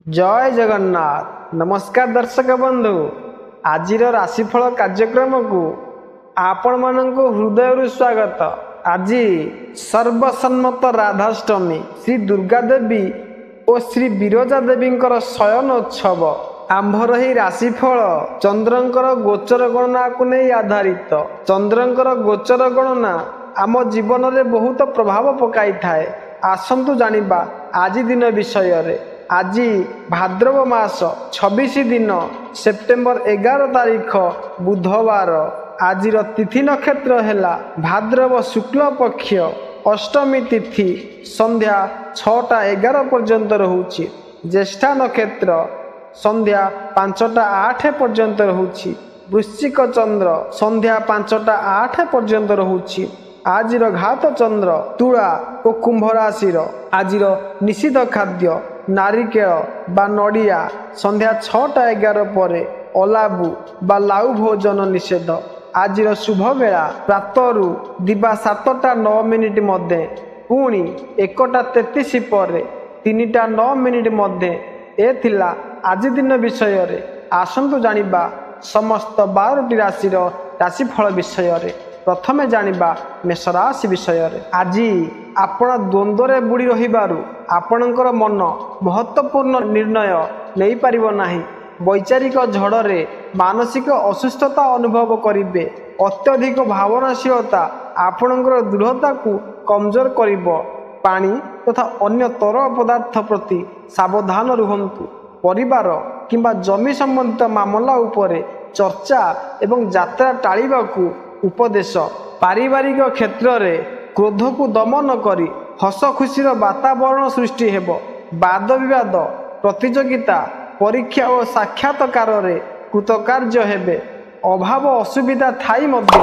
जय जगन्नाथ। नमस्कार दर्शक बंधु, आज राशिफल कार्यक्रम को आपण मानक हृदय स्वागत। आज सर्वसम्मत राधाष्टमी श्री दुर्गा देवी और श्री विरजा देवी शयनोत्सव। आंभर ही राशिफल चंद्रंकर गोचर गणना को नहीं आधारित। चंद्रंकर गोचर गणना आम जीवन में बहुत प्रभाव पकाई थाए। आसंतु जानिबा आज दिन विषय रे। आज भाद्रव मास 26 दिन सेप्टेम्बर 11 तारीख बुधवार। आज तिथि नक्षत्र है भाद्रव शुक्ल पक्ष अष्टमी तिथि संध्या 6:11 पर्यंत रहुछि। ज्येष्ठा नक्षत्र संध्या 5:08 पर्यंत रहुछि। वृश्चिक चंद्र संध्या 5:08 पर्यंत रहुछि। आज घात चंद्र तुला और कुंभ राशि। आज निषिद्ध खाद्य नारिकेल बा नड़िया संध्या 6:11 पर अलाबु बा लाउ भोजन निषेध। आज शुभ बेला प्रातरु दिबा 7:09 मध्य पुणी 1:33 पर 3:09 मध्य। ए थिला आज दिन विषय रे। आसंतु जानिबा समस्त 12टी राशिर राशिफल विषय रे। प्रथमे जानिबा मेष राशि विषय रे। आज आपण द्वंद्व बुड़ी रहिबारु आपणकर मन महत्वपूर्ण निर्णय नहीं पारिबो नाही। वैचारिक झड़े मानसिक असुस्थता अनुभव करिवे। अत्यधिक भावनाशीलता आपणकर दृढ़ता को कमजोर करिवो। पानी तथा अन्य तरल पदार्थ प्रति सावधान रुहंतु। परिवार किंबा जमी संबंधित मामला उपरे चर्चा एवं यात्रा टाळिबाकू उपदेश। पारिवारिक क्षेत्र रे क्रोध को दमन करी हस खुशीर वातावरण सृष्टि हेबो। वाद विवाद प्रतियोगिता परीक्षा और साक्षात्कार रे कृतकार्य हेबे। अभाव असुविधा थाई मध्य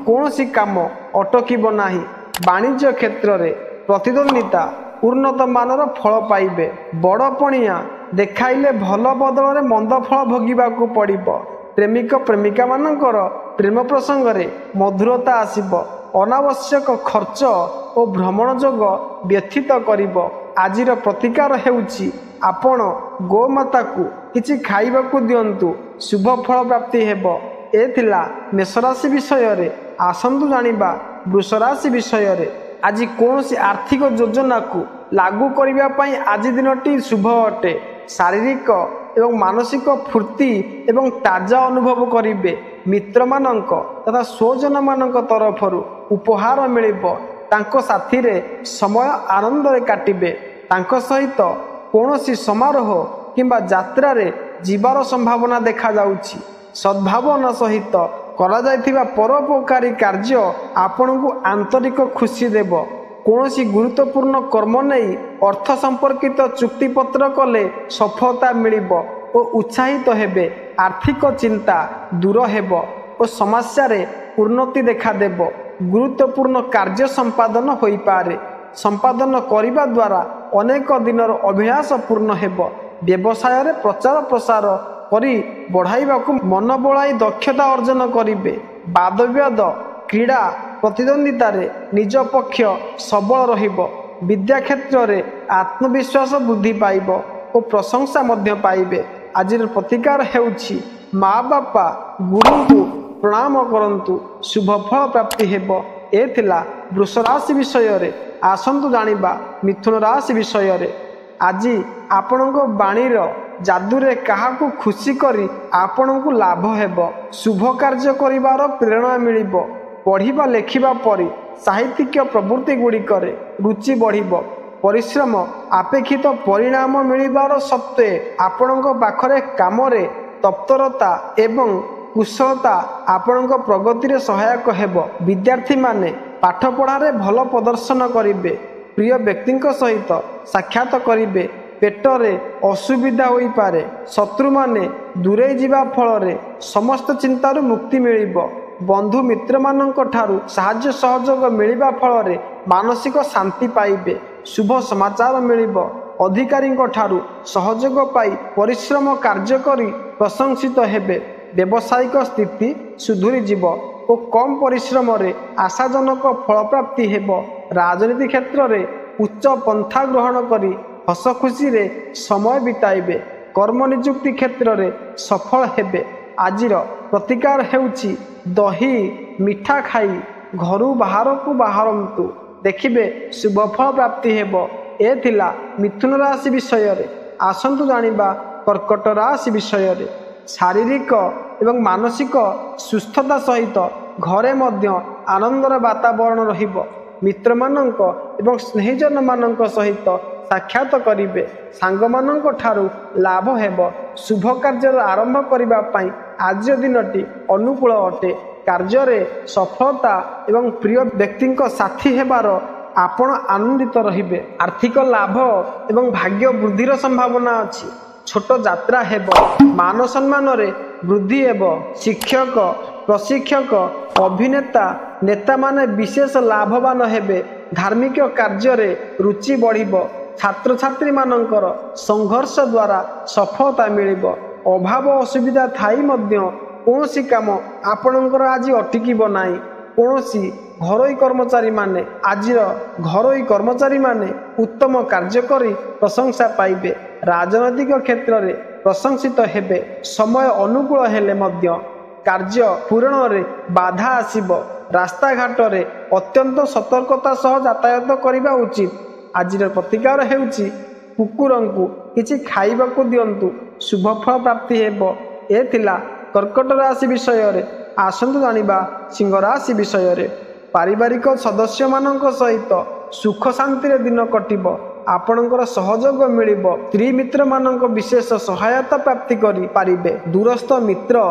कौनसी काम अटकिबो नाही। वाणिज्य क्षेत्र रे प्रतिद्वंदिता उन्नत मानर फल पाइबे। बड़ पणिया देखाइले भल बदल रे मंद फल भोगिबाकू पड़िबो। प्रेमिक प्रेमिका मानकर प्रेम प्रसंग रे मधुरता आसिबो। अनावश्यक खर्च और भ्रमण जोग व्यथित करिबो। आजिर प्रतिकार हेउछि आपण गोमाता को किछि खाइबाकू दियंतु। शुभ फल प्राप्ति हेबो। ए थिला मेष राशि विषय रे। आसंतु जानिबा वृष राशि विषय रे। आज कौनसी आर्थिक योजना को लागू करिबा पई आज दिनटी शुभ अटे। शारीरिक एवं मानसिक फूर्ति एवं ताजा अनुभव करिवे। मित्र मानक तथा स्वजन मानक तरफरु उपहार मिलिबो। तांको साथी रे समय आनंद रे काटिबे। तांको सहित कौनसी समारोह किंबा यात्रा रे जीवार संभावना देखा जाउछि। सद्भावना सहित करा जायथिबा परोपकारी कार्य आपनकु आंतरिक खुशी देबो। कौनसी गुरुत्वपूर्ण कर्म नहीं अर्थ संपर्कित चुक्तिपत्र कले सफलता मिलिबो और उत्साहित हेबे। आर्थिक चिंता दूर हेबो और समस्या रे उन्नति देखा देबो। गुरुत्वपूर्ण कार्य संपादन होई पारे। संपादन करिबा द्वारा अनेक दिनर अभिलाष पूर्ण हेबो। व्यवसाय रे प्रचार प्रसार करी बढ़ाइबाकू मन बळाई दक्षता अर्जन करिवे। वाद विवाद क्रीड़ा प्रतिद्वंदिता रे निज पक्ष सबल रहिबो। विद्या क्षेत्र रे आत्मविश्वास वृद्धि पाइबो और प्रशंसा मध्य पाइबे। आज प्रतिकार हेउछि माँ बापा गुरु को प्रणाम करंतु। शुभ फल प्राप्ति हेबो। ए थिला वृष राशि विषय रे। आसंतु जानिबा मिथुन राशि विषय रे। आज आपणको बाणीर जादू रे काहाकू खुशी करी आपणको लाभ हेबो। शुभ कार्य करिवार प्रेरणा मिलिबो। पढ़िबा लेखिबा परि साहित्यिक प्रवृत्ति गुड़िकरे रुचि बढ़िबो। परिश्रम अपेक्षित परिणाम मिलिबार सत्वे आपणको पाखरे कामरे तत्परता एवं कुशलता आपणको प्रगति रे सहायक हेबो। विद्यार्थी माने पाठ पढ़ारे भल प्रदर्शन करिवे। प्रिय व्यक्ति सहित साक्षात करिवे। पेटरे असुविधा होई पारे। शत्रु माने दूरे जिबा फलरे समस्त चिंतारु मुक्ति मिलिबो। बंधु मित्र मानक ठारू साहाय्य सहयोग मिलिबा फलरे मानसिक शांति पाइबे। शुभ समाचार मिलिबो। अधिकारी ठारू सहयोग पाई परिश्रम कार्य करी प्रशंसित हेबे। व्यावसायिक स्थिति सुधुरी जीवो और कम परिश्रम रे आशाजनक फल प्राप्ति हेबो। राजनीति क्षेत्र रे उच्च पंथा ग्रहण करी हस खुशी रे समय बिताइबे कर्म निजुक्ति क्षेत्र में सफल हेबे। आजिर प्रतिकार हेउछि दही मिठा खाई घरू बाहर को बाहरंतु देखिबे शुभफल प्राप्ति हेबो। ए थिला मिथुन राशि विषय रे। आसंतु जानिबा कर्कट राशि विषय रे। शारीरिक एवं मानसिक सुस्थता सहित घरे मध्य आनंदर वातावरण रहिबो। मित्र मानक एवं स्नेहीजन मानक सहित साक्षात करिबे। सांग मानक ठारू लाभ हेबो। शुभ कार्य आरंभ करिबा पई आज दिनटी अनुकूल अटे। कार्य रे सफलता एवं प्रिय व्यक्ति साथी हेबार आपण आनंदित रहिबे। आर्थिक लाभ एवं भाग्य वृद्धिर संभावना अछि। छोट यात्रा हेबो। मान सम्मान रे वृद्धि हेबो। शिक्षक प्रशिक्षक अभिनेता नेता माने विशेष लाभवान हेबे। धार्मिक कार्य रे रुचि बढ़िबो। छात्र छात्री मानकर संघर्ष द्वारा सफलता मिलिबो। अभाव असुविधा थाई मध्य कौनसी काम आपणकर आज अटकिब नाही। कौनसी घरोई कर्मचारी माने आजिर घरोई कर्मचारी माने उत्तम कार्य करी प्रशंसा पाइबे। राजनैतिक क्षेत्र में प्रशंसित हेबे। समय अनुकूल हेले मध्य कार्य पूरण रे बाधा आसीबो। रास्ता घाट रे अत्यंत सतर्कता सह यातायात करिबा उचित। आजिर प्रतिकार हेउछि कुकुरंकु किछि खाइबाकू दियंतु शुभफल प्राप्ति हेबो। ए थिला कर्कट राशि विषय रे। आसंतु जानिबा सिंह राशि विषय रे। पारिवारिक सदस्य मानक सहित सुख शांति रे दिन कटिबो। आपणकर सहयोग मिलिबो। स्त्री मित्र मानक विशेष सहायता प्राप्ति करि पारिबे। दूरस्थ मित्र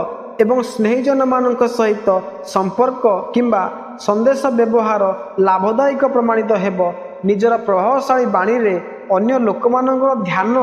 एवं स्नेहीजन मानक सहित संपर्क किंबा संदेश व्यवहार लाभदायक प्रमाणित हेबो। निजर प्रभावशाली बाणी रे अन्य लोकमानकर ध्यान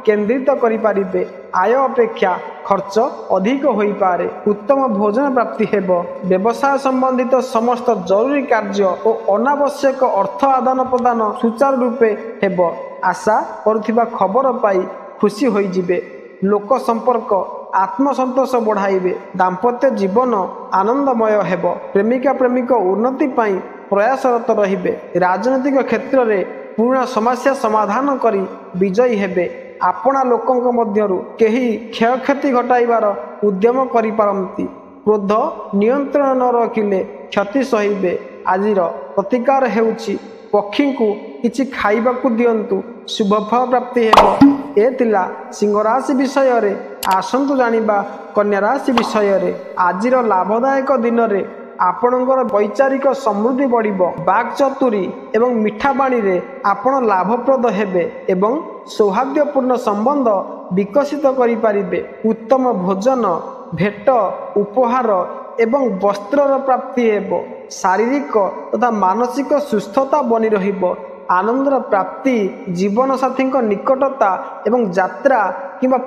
केंद्रित करि पारिबे। आय अपेक्षा खर्च अधिक होई पारे। उत्तम भोजन प्राप्ति हेबो। व्यवसाय संबंधित समस्त जरूरी कार्य और अनावश्यक अर्थ आदान प्रदान सुचारू रूपे हेबो। आशा करुथिबा खबर पाई खुशी होई जिबे। लोक संपर्क आत्मसंतोष बढ़ाइबे। दाम्पत्य जीवन आनंदमय हेबो। प्रेमिका प्रेमिक उन्नति पाई प्रयासरत रहिबे। राजनैतिक क्षेत्र में पुराना समस्या समाधान करी विजयी हेबे। आपणा लोकंक मध्यरु केही क्षयक्षति घटाइबार उद्यम करि पारंती। क्रोध नियंत्रण न रखिले क्षति सहिबे। आजिर प्रतिकार हेउछि पक्षी को किछि खाइबाकू दियंतु शुभफल प्राप्ति हेबो। ए थिला सिंह राशि विषय रे। आसंतु जानिबा कन्या राशि विषय रे। आजिर लाभदायक दिन रे आपणकर वैचारिक समृद्धि बढ़िबो। बाक चतुरी एवं मिठा बाणी रे आपण लाभप्रद हेबे एवं सौहार्दपूर्ण संबंध विकसित करि पारिबे। उत्तम भोजन भेट उपहार एवं वस्त्रर प्राप्ति हेबो। शारीरिक तथा मानसिक सुस्थता बनी रहिबो। आनंदर प्राप्ति जीवन साथी निकटता एवं यात्रा किंबा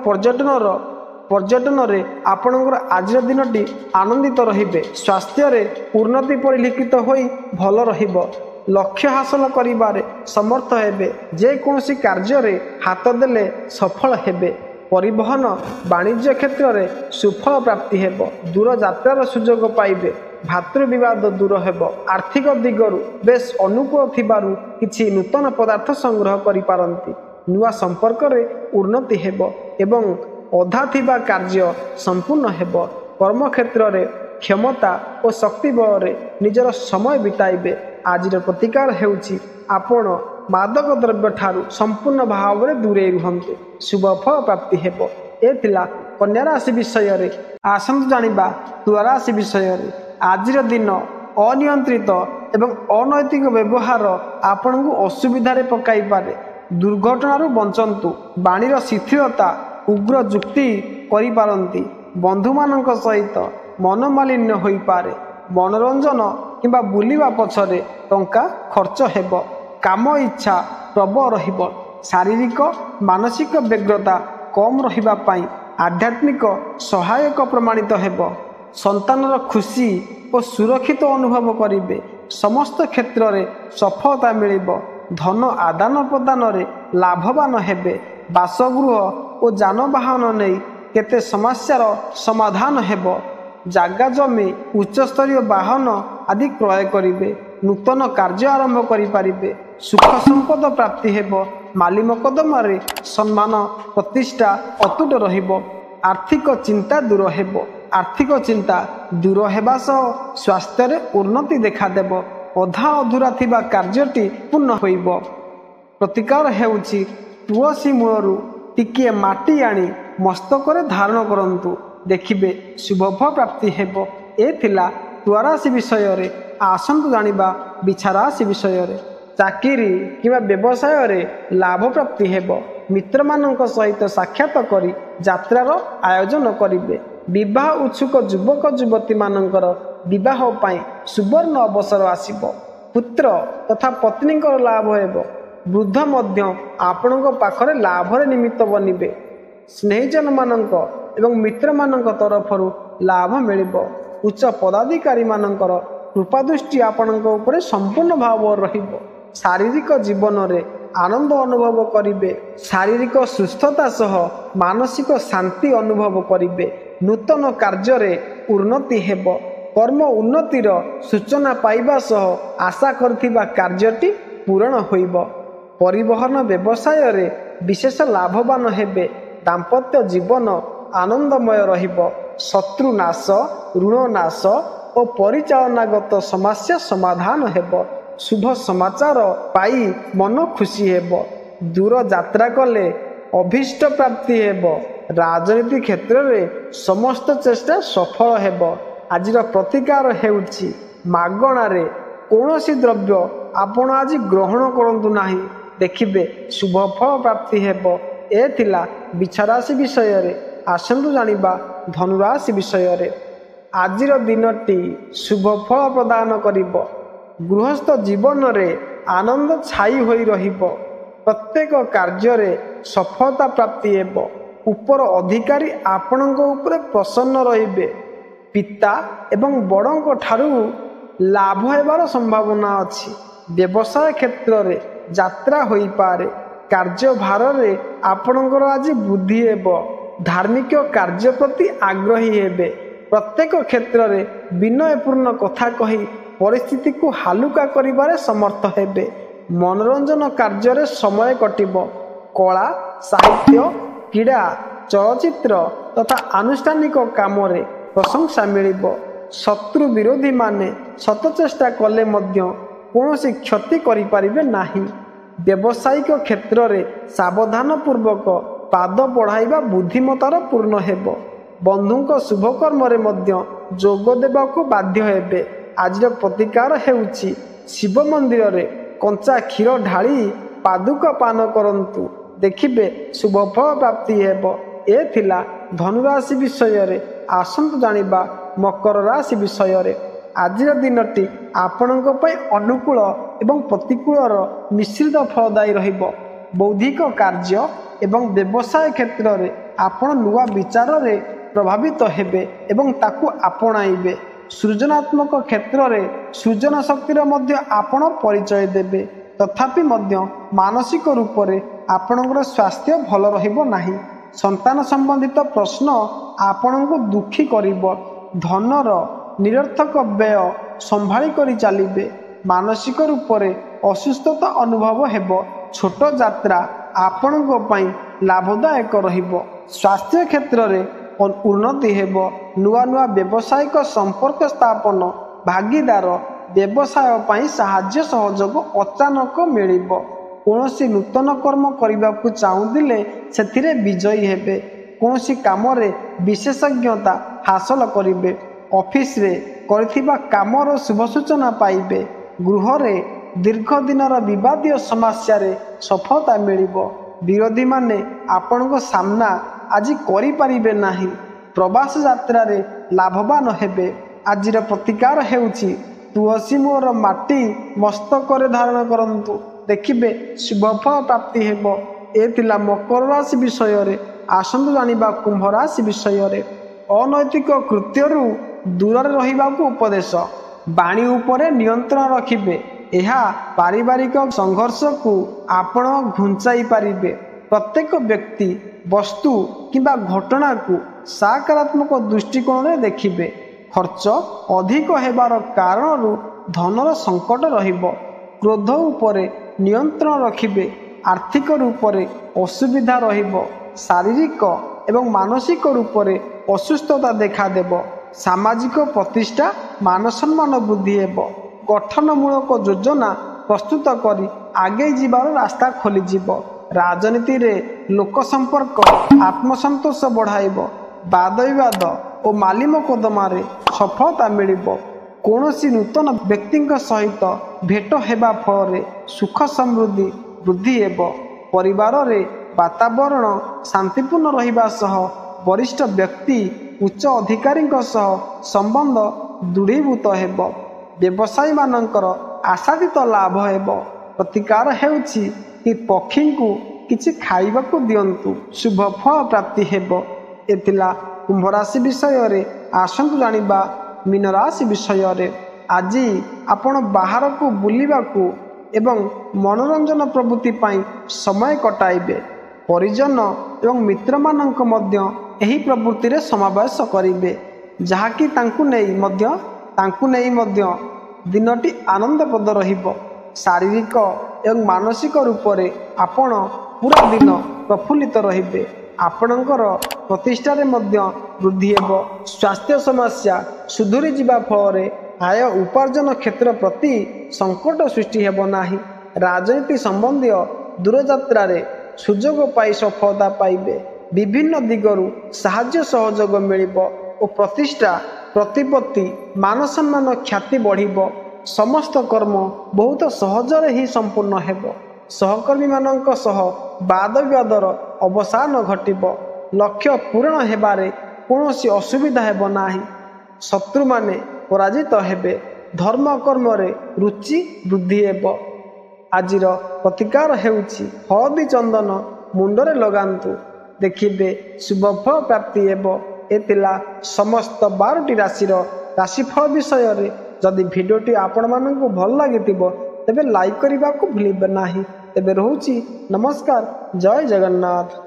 पर्यटन रे आपणकर आज दिनटी आनंदित रहिबे। स्वास्थ्य रे उन्नति परिलक्षित होई भल रहिबो। लक्ष्य हासिल करिबारे समर्थ हेबे। जे कोनोसी कार्य रे हाथ देले सफल हेबे। परिवहन वाणिज्य क्षेत्र में सुफल प्राप्ति हेबो। दूर यात्रार सुजोग पाइबे। भातृ विवाद दूर हेबो। आर्थिक दिगरु बेस अनुकूल थिबारु किछि नूतन पदार्थ संग्रह करि पारंती। नुआ संपर्क रे उन्नति हेबो एवं अधा थिबा कार्य संपूर्ण हेबो। कर्म क्षेत्र रे क्षमता और शक्ति बल रे निजर समय बिताइबे। आजिर प्रतिकार हेउछि आपण मादक द्रव्य ठारू संपूर्ण भाव में दूरे रुहंतु शुभफल प्राप्ति हेबो। ए थिला कन्या राशि विषय रे। आसंतु जानिबा तुला राशि विषय रे। आजिर दिन अनियंत्रित एवं अनैतिक व्यवहार आपण को असुविधा रे पकाई पारे। दुर्घटनारू बंचंतु। बाणीर शिथिलता उग्र जुक्ति करि पारंती। बंधु मानक सहित मनमालिन्य होई पारे। मनोरंजन किंबा बुलिबा पछरे टंका खर्च हेबो। काम इच्छा प्रबल रहिबो। शारीरिक मानसिक व्यग्रता कम रहिबा पाई आध्यात्मिक सहायक प्रमाणित हेबो। संतानर खुशी और सुरक्षित अनुभव करिबे। समस्त क्षेत्र में सफलता मिलिबो। धन आदान प्रदान रे लाभवान हेबे। बासगृह और जानवाहन नहीं केते समस्यार समाधान हेबो। जागा जमी उच्चस्तरीय वाहन आदि क्रय करिबे। नूतन कार्य आरंभ करि पारिबे। सुख संपद प्राप्ति हेबो। ମାଲି ମକଦ୍ଦମାରେ ସମ୍ମାନ ପ୍ରତିଷ୍ଠା ଅତୁଟ ରହିବ। ଆର୍ଥିକ ଚିନ୍ତା ଦୂର ହେବ। ଆର୍ଥିକ ଚିନ୍ତା ଦୂର ହେବା ସହ ସ୍ୱାସ୍ଥ୍ୟରେ ଉନ୍ନତି ଦେଖାଦେବ। ଅଧା ଅଧୁରା ଥିବା କାର୍ଯ୍ୟଟି ପୂର୍ଣ୍ଣ ହୋଇବ। ପ୍ରତିକାର ହେଉଛି ତୁଳସୀ ମୂଳରୁ ଟିକିଏ ମାଟି ଆଣି ମସ୍ତକରେ ଧାରଣ କରନ୍ତୁ, ଦେଖିବେ ଶୁଭଫଳ ପ୍ରାପ୍ତି ହେବ। ଏ ଥିଲା ତୁଳା ରାଶି ବିଷୟରେ। ଆସନ୍ତୁ ଜାଣିବା ବିଛା ରାଶି ବିଷୟରେ। ଚାକିରି କିମ୍ବା ବ୍ୟବସାୟରେ ଲାଭ ପ୍ରାପ୍ତି ହେବ। ମିତ୍ରମାନଙ୍କ ସହିତ ସାକ୍ଷାତ କରି ଯାତ୍ରାର ଆୟୋଜନ କରିବେ। ବିବାହ ଉତ୍ସୁକ ଯୁବକ ଯୁବତୀମାନଙ୍କର ବିବାହ ପାଇଁ ସୁବର୍ଣ୍ଣ ଅବସର ଆସିବ। ପୁତ୍ର ତଥା ପତ୍ନୀଙ୍କର ଲାଭ ହେବ। ବୃଦ୍ଧ ମଧ୍ୟ ଆପଣଙ୍କ ପାଖରେ ଲାଭରେ ନିମିତ୍ତ ବନିବେ। ସ୍ନେହିଜନମାନଙ୍କ ଏବଂ ମିତ୍ରମାନଙ୍କ ତରଫରୁ ଲାଭ ମିଳିବ। ଉଚ୍ଚ ପଦାଧିକାରୀମାନଙ୍କର କୃପାଦୃଷ୍ଟି ଆପଣଙ୍କ ଉପରେ ସମ୍ପୂର୍ଣ୍ଣ ଭାବରେ ରହିବ। ଶାରୀରିକ ଜୀବନରେ ଆନନ୍ଦ ଅନୁଭବ କରିବେ। ଶାରୀରିକ ସୁସ୍ଥତା ସହ ମାନସିକ ଶାନ୍ତି ଅନୁଭବ କରିବେ। ନୂତନ କାର୍ଯ୍ୟରେ ଉନ୍ନତି ହେବ। କର୍ମ ଉନ୍ନତିର ସୂଚନା ପାଇବା ସହ ଆଶା କରିଥିବା କାର୍ଯ୍ୟଟି ପୂରଣ ହୋଇବ। ପରିବହନ ବ୍ୟବସାୟରେ ବିଶେଷ ଲାଭବାନ ହେବେ। ଦାମ୍ପତ୍ୟ ଜୀବନ ଆନନ୍ଦମୟ ରହିବ। ଶତ୍ରୁ ନାଶ, ଋଣ ନାଶ ଓ ପରିଚାଳନାଗତ ସମସ୍ୟା ସମାଧାନ ହେବ। ଶୁଭ ସମାଚାର ପାଇ ମନ ଖୁସି ହେବ। ଦୂର ଯାତ୍ରା କଲେ ଅଭୀଷ୍ଟ ପ୍ରାପ୍ତି ହେବ। ରାଜନୀତି କ୍ଷେତ୍ରରେ ସମସ୍ତ ଚେଷ୍ଟା ସଫଳ ହେବ। ଆଜିର ପ୍ରତିକାର ହେଉଛି ମାଗଣାରେ କୌଣସି ଦ୍ରବ୍ୟ ଆପଣ ଆଜି ଗ୍ରହଣ କରନ୍ତୁ ନାହିଁ, ଦେଖିବେ ଶୁଭ ଫଳ ପ୍ରାପ୍ତି ହେବ। ଏ ଥିଲା ବିଛା ରାଶି ବିଷୟରେ। ଆସନ୍ତୁ ଜାଣିବା ଧନୁରାଶି ବିଷୟରେ। ଆଜିର ଦିନଟି ଶୁଭ ଫଳ ପ୍ରଦାନ କରିବ। ଗୃହସ୍ଥ ଜୀବନରେ ଆନନ୍ଦ ଛାଇ ହୋଇ ରହିବ। ପ୍ରତ୍ୟେକ କାର୍ଯ୍ୟରେ ସଫଳତା ପ୍ରାପ୍ତି ହେବ। ଉପର ଅଧିକାରୀ ଆପଣଙ୍କ ଉପରେ ପ୍ରସନ୍ନ ରହିବେ। ପିତା ଏବଂ ବଡ଼ଙ୍କ ଠାରୁ ଲାଭ ହେବାର ସମ୍ଭାବନା ଅଛି। ବ୍ୟବସାୟ କ୍ଷେତ୍ରରେ ଯାତ୍ରା ହୋଇପାରେ। କାର୍ଯ୍ୟଭାରରେ ଆପଣଙ୍କର ଆଜି ବୃଦ୍ଧି ହେବ। ଧାର୍ମିକ କାର୍ଯ୍ୟ ପ୍ରତି ଆଗ୍ରହୀ ହେବେ। ପ୍ରତ୍ୟେକ କ୍ଷେତ୍ରରେ ବିନୟପୂର୍ଣ୍ଣ କଥା କହି ପରିସ୍ଥିତିକୁ ହାଲୁକା କରିବାରେ ସମର୍ଥ ହେବେ। ମନୋରଞ୍ଜନ କାର୍ଯ୍ୟରେ ସମୟ କଟିବ। କଳା, ସାହିତ୍ୟ, କ୍ରୀଡ଼ା, ଚଳଚ୍ଚିତ୍ର ତଥା ଆନୁଷ୍ଠାନିକ କାମରେ ପ୍ରଶଂସା ମିଳିବ। ଶତ୍ରୁ ବିରୋଧୀମାନେ ଶତ ଚେଷ୍ଟା କଲେ ମଧ୍ୟ କୌଣସି କ୍ଷତି କରିପାରିବେ ନାହିଁ। ବ୍ୟବସାୟିକ କ୍ଷେତ୍ରରେ ସାବଧାନପୂର୍ବକ ପାଦ ବଢ଼ାଇବା ବୁଦ୍ଧିମତାର ପୂର୍ଣ୍ଣ ହେବ। ବନ୍ଧୁଙ୍କ ଶୁଭକର୍ମରେ ମଧ୍ୟ ଯୋଗ ଦେବାକୁ ବାଧ୍ୟ ହେବେ। ଆଜିର ପ୍ରତିକାର ହେଉଛି ଶିବ ମନ୍ଦିରରେ କଞ୍ଚା କ୍ଷୀର ଢାଳି ପାଦୁକ ପାନ କରନ୍ତୁ, ଦେଖିବେ ଶୁଭଫଳ ପ୍ରାପ୍ତି ହେବ। ଏ ଥିଲା ଧନୁରାଶି ବିଷୟରେ। ଆସନ୍ତୁ ଜାଣିବା ମକର ରାଶି ବିଷୟରେ। ଆଜିର ଦିନଟି ଆପଣଙ୍କ ପାଇଁ ଅନୁକୂଳ ଏବଂ ପ୍ରତିକୂଳର ମିଶ୍ରିତ ଫଳଦାୟୀ ରହିବ। ବୌଦ୍ଧିକ କାର୍ଯ୍ୟ ଏବଂ ବ୍ୟବସାୟ କ୍ଷେତ୍ରରେ ଆପଣ ନୂଆ ବିଚାରରେ ପ୍ରଭାବିତ ହେବେ ଏବଂ ତାକୁ ଆପଣାଇବେ। ସୃଜନାତ୍ମକ କ୍ଷେତ୍ରରେ ସୃଜନ ଶକ୍ତିର ମଧ୍ୟ ଆପଣ ପରିଚୟ ଦେବେ। ତଥାପି ମଧ୍ୟ ମାନସିକ ରୂପରେ ଆପଣଙ୍କର ସ୍ୱାସ୍ଥ୍ୟ ଭଲ ରହିବ ନାହିଁ। ସନ୍ତାନ ସମ୍ବନ୍ଧିତ ପ୍ରଶ୍ନ ଆପଣଙ୍କୁ ଦୁଃଖୀ କରିବ। ଧନର ନିରର୍ଥକ ବ୍ୟୟ ସମ୍ଭାଳି କରି ଚାଲିବେ। ମାନସିକ ରୂପରେ ଅସୁସ୍ଥତା ଅନୁଭବ ହେବ। ଛୋଟ ଯାତ୍ରା ଆପଣଙ୍କ ପାଇଁ ଲାଭଦାୟକ ରହିବ। ସ୍ୱାସ୍ଥ୍ୟ କ୍ଷେତ୍ରରେ ଉନ୍ନତି ହେବ। ନୂଆ ନୂଆ ବ୍ୟବସାୟିକ ସମ୍ପର୍କ ସ୍ଥାପନ, ଭାଗିଦାର ବ୍ୟବସାୟ ପାଇଁ ସାହାଯ୍ୟ ସହଯୋଗ ଅଚାନକ ମିଳିବ। କୌଣସି ନୂତନ କର୍ମ କରିବାକୁ ଚାହୁଁଥିଲେ ସେଥିରେ ବିଜୟୀ ହେବେ। କୌଣସି କାମରେ ବିଶେଷଜ୍ଞତା ହାସଲ କରିବେ। ଅଫିସରେ କରିଥିବା କାମର ଶୁଭ ସୂଚନା ପାଇବେ। ଗୃହରେ ଦୀର୍ଘ ଦିନର ବିବାଦୀୟ ସମସ୍ୟାରେ ସଫଳତା ମିଳିବ। ବିରୋଧୀମାନେ ଆପଣଙ୍କ ସାମ୍ନା ଆଜି କରିପାରିବେ ନାହିଁ। ପ୍ରବାସ ଯାତ୍ରାରେ ଲାଭବାନ ହେବେ। ଆଜିର ପ୍ରତିକାର ହେଉଛି ତୁଳସୀ ମୂଳର ମାଟି ମସ୍ତକରେ ଧାରଣ କରନ୍ତୁ, ଦେଖିବେ ଶୁଭଫଳ ପ୍ରାପ୍ତି ହେବ। ଏ ଥିଲା ମକର ରାଶି ବିଷୟରେ। ଆସନ୍ତୁ ଜାଣିବା କୁମ୍ଭ ରାଶି ବିଷୟରେ। ଅନୈତିକ କୃତ୍ୟରୁ ଦୂରରେ ରହିବାକୁ ଉପଦେଶ। ବାଣୀ ଉପରେ ନିୟନ୍ତ୍ରଣ ରଖିବେ। ଏହା ପାରିବାରିକ ସଂଘର୍ଷକୁ ଆପଣ ଘୁଞ୍ଚାଇ ପାରିବେ। ପ୍ରତ୍ୟେକ ବ୍ୟକ୍ତି, ବସ୍ତୁ କିମ୍ବା ଘଟଣାକୁ ସକାରାତ୍ମକ ଦୃଷ୍ଟିକୋଣରେ ଦେଖିବେ। ଖର୍ଚ୍ଚ ଅଧିକ ହେବାର କାରଣରୁ ଧନର ସଙ୍କଟ ରହିବ। କ୍ରୋଧ ଉପରେ ନିୟନ୍ତ୍ରଣ ରଖିବେ। आर्थिक रूप से असुविधा रहिब, शारीरिक एवं मानसिक रूप से असुस्थता देखादेव। सामाजिक प्रतिष्ठा मान सम्मान वृद्धि हेब। गठनमूलक योजना प्रस्तुत करी आगे जीवार रास्ता खोलीजिब। राजनीति रे लोक संपर्क आत्मसंतोष बढ़ाइब। वाद विवाद और माली मोकदमारे सफलता मिलिब। कौनसी नूतन व्यक्ति सहित भेट हेबा फल सुख समृद्धि वृद्धि हेब। परिवार रे वातावरण शांतिपूर्ण रहिबा सह वरिष्ठ व्यक्ति उच्च अधिकारी सह संबंध दृढ़ीभूत हेब। व्यवसायी मानकर आशातीत लाभ हेब। प्रतिकार हेउछि कि पक्षी को किछि खाइबाकू दियंतु, शुभ फल प्राप्ति हेब। एथिला कुंभ राशि विषय रे आसंतु जानिबा मीन राशि विषय रे। आज आपण बाहर को बुलिबाकू एवं मनोरंजन प्रवृत्ति पाई समय कटाइबे। परिजन एवं मित्र मानक मध्य एही प्रवृत्ति रे समावेश करिबे, जहाँकि तांकु नेई मध्य दिनटी आनंदप्रद रहिब। शारीरिक एवं मानसिक रूप से आपण पूरा दिन प्रफुल्लित रहिबे। आपणकर प्रतिष्ठा रे मध्य वृद्धि हेब। स्वास्थ्य समस्या सुधुरी जिबा फल आय उपार्जन क्षेत्र प्रति संकट सृष्टि हेब नाही। राजनीति संबंधी दूरयात्रा रे सुजोग पाई सफलता पाइबे। विभिन्न दिगरु साहाय्य सहयोग मिलिब और प्रतिष्ठा प्रतिपत्ति मान सम्मान ख्याति बढ़िब। समस्त कर्म बहुत सहजरे ही संपूर्ण हेब। सहकर्मी मानक सह वाद विवादर अवसान घटिब। लक्ष्य पूरण हेबारे कौनसी असुविधा हेब नाही। शत्रु माने पराजित हेबे। धर्म कर्म रे रुचि वृद्धि हेब। आजिर प्रतिकार हेउछि हळदी चंदन मुंडरे लगांतु, देखिबे शुभ फल प्राप्ति हेब। एतिला समस्त 12टी राशिर राशिफल विषय रे। जदि भिडियोटी आपण मानकु भल लागितिबो तेबे लाइक करने को भूलिबे नाही। तेबे रहूछि नमस्कार, जय जगन्नाथ।